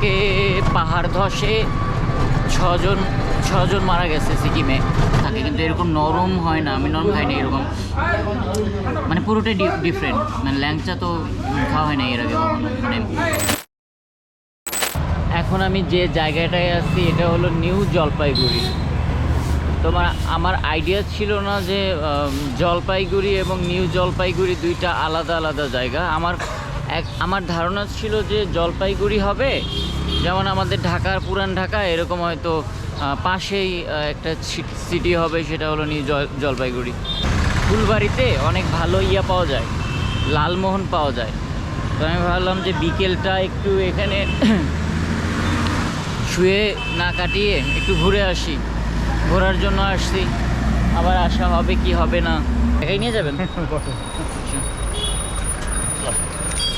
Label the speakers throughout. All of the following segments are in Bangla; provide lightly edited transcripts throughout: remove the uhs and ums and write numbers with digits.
Speaker 1: আজকে পাহাড় ধসে ছজন মারা গেছে সিকিমে থাকে, কিন্তু এরকম নরম হয় না। আমি নরম খাই না এরকম, মানে পুরোটাই ডিফারেন্ট। মানে ল্যাংচা তো খাওয়া হয় না এর আগে কখনো। মানে এখন আমি যে জায়গাটায় আছি এটা হলো নিউ জলপাইগুড়ি। আমার আইডিয়া ছিল না যে জলপাইগুড়ি এবং নিউ জলপাইগুড়ি দুইটা আলাদা আলাদা জায়গা। আমার ধারণা ছিল যে জলপাইগুড়ি হবে যেমন আমাদের ঢাকার পুরান ঢাকা, এরকম হয়তো পাশেই একটা সিটি হবে, সেটা হলো নিউ জলপাইগুড়ি। ফুলবাড়িতে অনেক ভালো পাওয়া যায়, লালমোহন পাওয়া যায়। তো আমি ভাবলাম যে বিকেলটা একটু এখানে শুয়ে না কাটিয়ে একটু ঘুরে আসি। ঘোরার জন্য আসছি, আবার আসা হবে কি হবে না একাই নিয়ে যাবেন।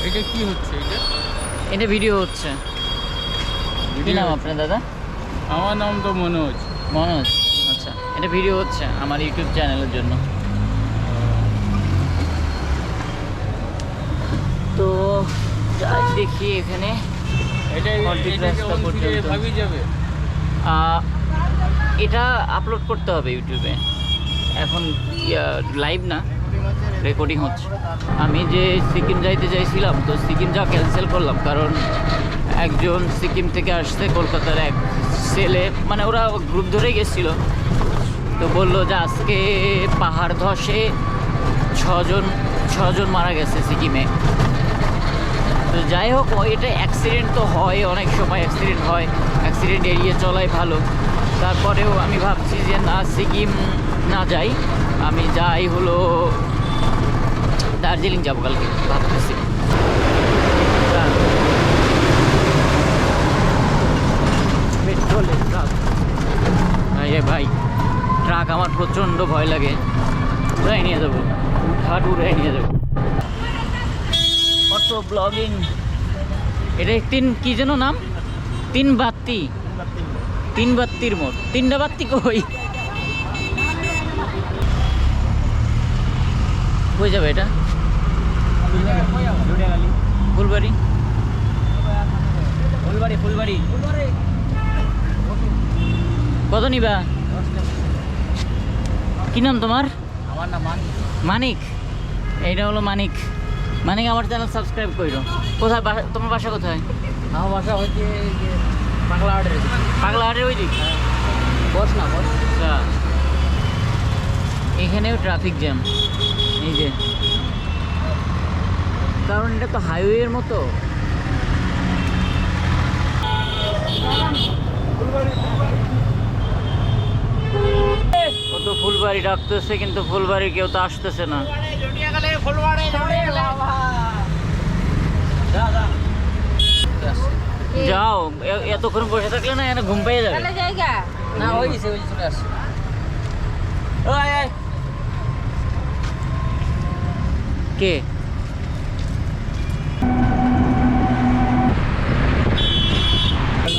Speaker 2: এটা কি হচ্ছে?
Speaker 1: এটা ভিডিও হচ্ছে। কি নাম আপনার দাদা?
Speaker 2: আমার নাম তো মনোজ।
Speaker 1: মনোজ, আচ্ছা। এটা ভিডিও হচ্ছে আমার ইউটিউব চ্যানেলের জন্য। তো যাই দেখি এখানে এটা আপলোড করতে হবে ইউটিউবে। এখন লাইভ না, রেকর্ডিং হচ্ছে। আমি যে সিকিম যাইতে চাইছিলাম, তো সিকিম যা ক্যান্সেল করলাম, কারণ একজন সিকিম থেকে আসছে কলকাতার এক ছেলে, মানে ওরা গ্রুপ ধরেই গেছিল। তো বললো যে আজকে পাহাড় ধসে ছজন মারা গেছে সিকিমে। তো যাই হোক, এটা অ্যাক্সিডেন্ট তো হয়, অনেক সময় অ্যাক্সিডেন্ট হয়, অ্যাক্সিডেন্ট এড়িয়ে চলাই ভালো। তারপরেও আমি ভাবছি যে না, সিকিম না যাই, আমি যাই হলো দার্জিলিং যাবো কালকে ভাবতেছি। পেট্রোলের ট্রাক, ভাই ট্রাক আমার প্রচণ্ড ভয় লাগে। উড়াই নিয়ে যাবো, ঘাট উড়াই নিয়ে যাবো। অটো ব্লগিং, এটা কি যেন নাম? তিন বাত্তির মোড়। তিনটা বাত্তি কই যাবে এটা? ফুলবাড়ি। কত নিবা? কি নাম তোমার?
Speaker 2: আমার নাম
Speaker 1: মানিক। এইটা হলো মানিক। আমার চ্যানেল সাবস্ক্রাইব করো। কোথায় তোমার বাসা কোথায়?
Speaker 2: আমার বাসা হচ্ছে পাগলাহাটের
Speaker 1: ওই দিক।
Speaker 2: বস।
Speaker 1: আচ্ছা, এখানেও ট্রাফিক জ্যাম, এই যে, কারণ এটা তো হাইওয়ের মতো। কত ফুলবাড়ি ডাকতেছে, কিন্তু ফুলবাড়ি কেউ তো আসতেছে না। যাও, এতক্ষণ বসে থাকলে না ঘুম পেয়ে যাবে।
Speaker 2: না, ওই চলে আসছে।
Speaker 1: কে?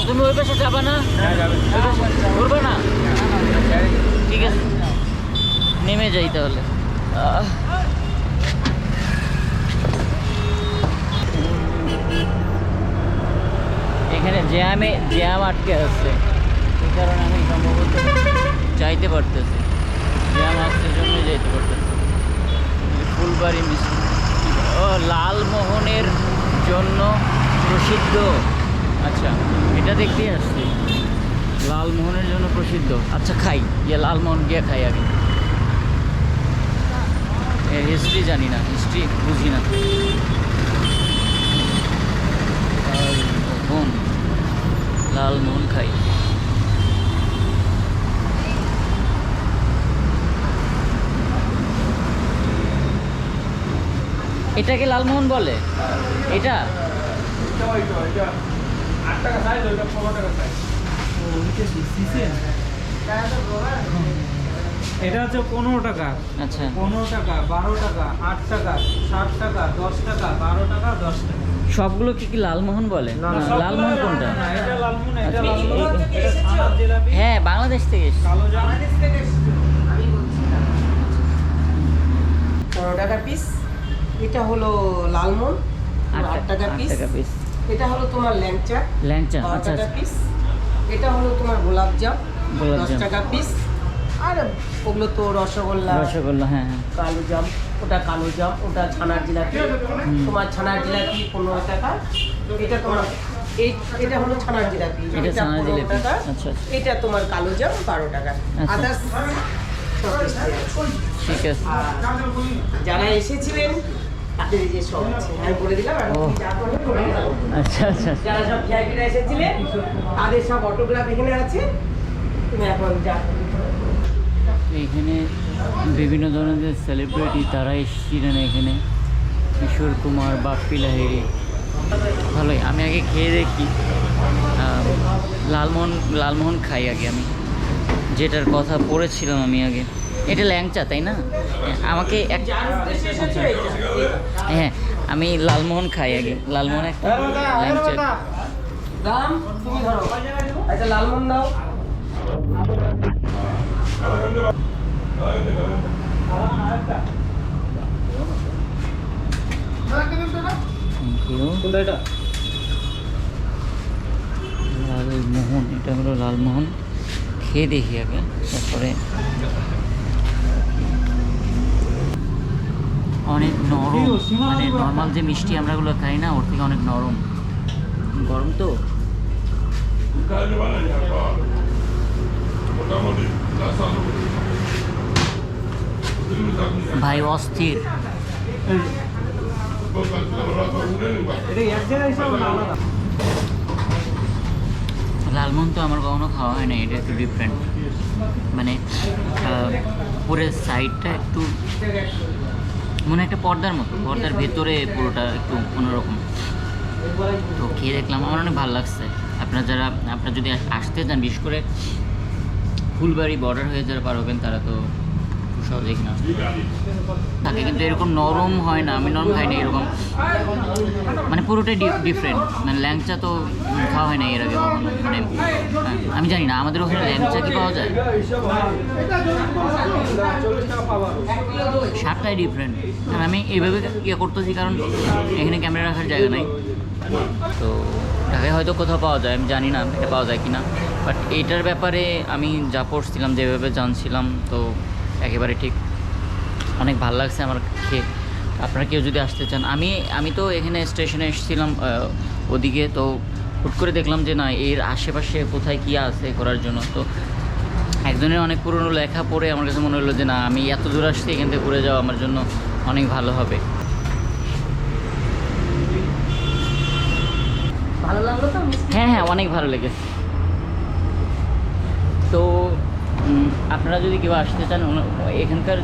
Speaker 1: তুমি ওই পাশে যাবা না? ঘুরবে না? ঠিক আছে, নেমে যাই তাহলে। এখানে জ্যাম আটকে আছে, এই কারণে আমি সম্ভবত যাইতে পারতেছি। জ্যাম আসতে জন্য যাইতে পারতেছি। ফুলবাড়ি মিষ্টি লালমোহনের জন্য প্রসিদ্ধ। আচ্ছা, এটা দেখতেই আসছি, লালমোহনের জন্য প্রসিদ্ধ। আচ্ছা, খাই, লালমোহন গিয়ে খাই আগে। এর হিস্ট্রি জানি না, হিস্ট্রি বুঝি না। লালমোহন খাই। এটাকে লালমোহন বলে? এটা
Speaker 3: এটা হচ্ছে 15 টাকা।
Speaker 1: আচ্ছা,
Speaker 3: 15 টাকা, 12 টাকা, 8 টাকা, 7 টাকা, 10 টাকা, 12 টাকা, 10 টাকা।
Speaker 1: সবগুলো কি লালমোহন বলে? লালমোহন কোনটা?
Speaker 3: না, এটা লালমোহন, এটা লালমোহন, এটা ছানার জিলাপি।
Speaker 1: হ্যাঁ, বাংলাদেশ থেকে
Speaker 3: কালো জাম।
Speaker 4: আমি বলছি না, 15 টাকা পিস। এটা হলো লালমোহন, 8 টাকা পিস। এটা হলো তোমার ল্যাংচা,
Speaker 1: ল্যাংচা
Speaker 4: 12
Speaker 1: আচ্ছা
Speaker 4: টাকা পিস। এটা হলো তোমার গোলাপজাম, 10
Speaker 1: গোলাপজাম
Speaker 4: টাকা পিস। আর ওগুলো তো রসগোল্লা,
Speaker 1: রসগোল্লা, হ্যাঁ হ্যাঁ
Speaker 4: কালো জাম, ওটা কালো জাম, ওটা ছানার জিলাপি। তোমার ছানার জিলাপি 15 টাকা। এটা তোমার এটা হলো ছানার জিলাপি,
Speaker 1: এটা ছানার
Speaker 4: 15
Speaker 1: জিলাপি,
Speaker 4: টাকা।
Speaker 1: আচ্ছা, আচ্ছা।
Speaker 4: এটা তোমার কালো জাম 12 টাকা।
Speaker 1: আচ্ছা।
Speaker 4: আদার্স
Speaker 1: ঠিক আছে।
Speaker 4: যারা এসেছিলেন তাদের এই যে সব আছে আমি বলে দিলাম। আর
Speaker 1: ও।
Speaker 4: তুমি যা করবে করে দাও।
Speaker 1: আচ্ছা আচ্ছা
Speaker 4: যারা সব ভিআইপিরা এসেছিলেন তাদের সব অটোগ্রাফ এখানে আছে। তুমি এখন যা
Speaker 1: এখানে বিভিন্ন ধরনের সেলিব্রিটি তারা এসেছিলেন এখানে, কিশোর কুমার, বাপ্পি লাহিড়ী। ভালোই, আমি আগে খেয়ে দেখি। লালমোহন খাই আগে আমি, যেটার কথা পড়েছিলাম আমি আগে। এটা ল্যাংচা তাই না? আমাকে এক, হ্যাঁ আমি লালমোহন খাই আগে। লালমোহন একটা ল্যাংচা।
Speaker 4: দাম তুমি ধরো। আচ্ছা লালমোহন দাও।
Speaker 1: Thank you. লালমোহন, এটা হলো লালমোহন। খেয়ে দেখি আগে, তারপরে। অনেক নরম, মানে নর্মাল যে মিষ্টি আমরাগুলো খাই না, ওর থেকে অনেক নরম। গরম তো। ভাই অস্থির। লালমোহন তো আমার কখনো খাওয়া হয় না, এটা একটু ডিফারেন্ট। মানে পুরো সাইডটা একটু মনে একটা পর্দার মতো, পর্দার ভেতরে পুরোটা একটু অন্যরকম। তো খেয়ে দেখলাম, আমার অনেক ভালো লাগছে। আপনারা যদি আসতে চান, বিশেষ করে ফুলবাড়ি বর্ডার হয়ে যারা পার হবেন, তারা তো সহজেই কিনা থাকে, কিন্তু এরকম নরম হয় না। আমি নরম খাই না এরকম, মানে পুরোটাই ডিফারেন্ট। মানে ল্যাংচা তো খাওয়া হয় না এর আগে কখনো। মানে আমি জানি না আমাদের ওখানে ল্যাংচা কি পাওয়া যায়, স্বাদটাই ডিফারেন্ট। কারণ আমি এইভাবে ইয়ে করতেছি, কারণ এখানে ক্যামেরা রাখার জায়গা নাই। তো ঢাকায় হয়তো কোথাও পাওয়া যায়, আমি জানি না এটা পাওয়া যায় কি না। বাট এইটার ব্যাপারে আমি যা পড়ছিলাম, যেভাবে জানছিলাম, তো একেবারে ঠিক। অনেক ভালো লাগছে আমার খেয়ে। আপনারা কেউ যদি আসতে চান, আমি তো এখানে স্টেশনে এসেছিলাম ওদিকে, তো হুট করে দেখলাম যে না, এর আশেপাশে কোথায় কী আছে করার জন্য। তো একজনের অনেক পুরনো লেখা পড়ে আমার কাছে মনে হলো যে না, আমি এত দূর আসছি, এখান থেকে ঘুরে যাওয়া আমার জন্য অনেক ভালো হবে।
Speaker 4: ভালো লাগলো তো?
Speaker 1: হ্যাঁ হ্যাঁ, অনেক ভালো লেগেছে। তো আপনারা যদি কেউ আসতে চান, এখানকার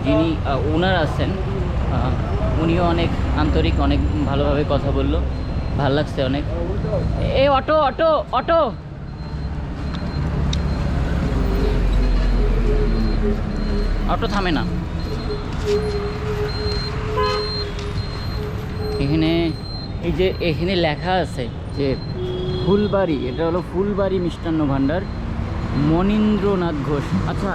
Speaker 1: যিনি ওনার আছেন, উনিও অনেক আন্তরিক, অনেক ভালোভাবে কথা বললো, ভালো লাগছে অনেক। এই অটো অটো অটো, অটো থামে না এখানে। এই যে এখানে লেখা আছে যে ফুলবাড়ি, এটা হলো ফুলবাড়ি মিষ্টান্ন ভাণ্ডার, মনীন্দ্রনাথ ঘোষ। আচ্ছা,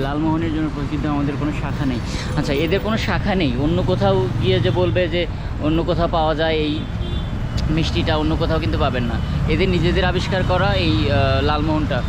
Speaker 1: লালমোহনের জন্য প্রসিদ্ধ, আমাদের কোনো শাখা নেই। আচ্ছা, এদের কোনো শাখা নেই, অন্য কোথাও গিয়ে যে বলবে যে অন্য কোথাও পাওয়া যায় এই মিষ্টিটা, অন্য কোথাও কিন্তু পাবেন না। এদের নিজেদের আবিষ্কার করা এই লালমোহনটা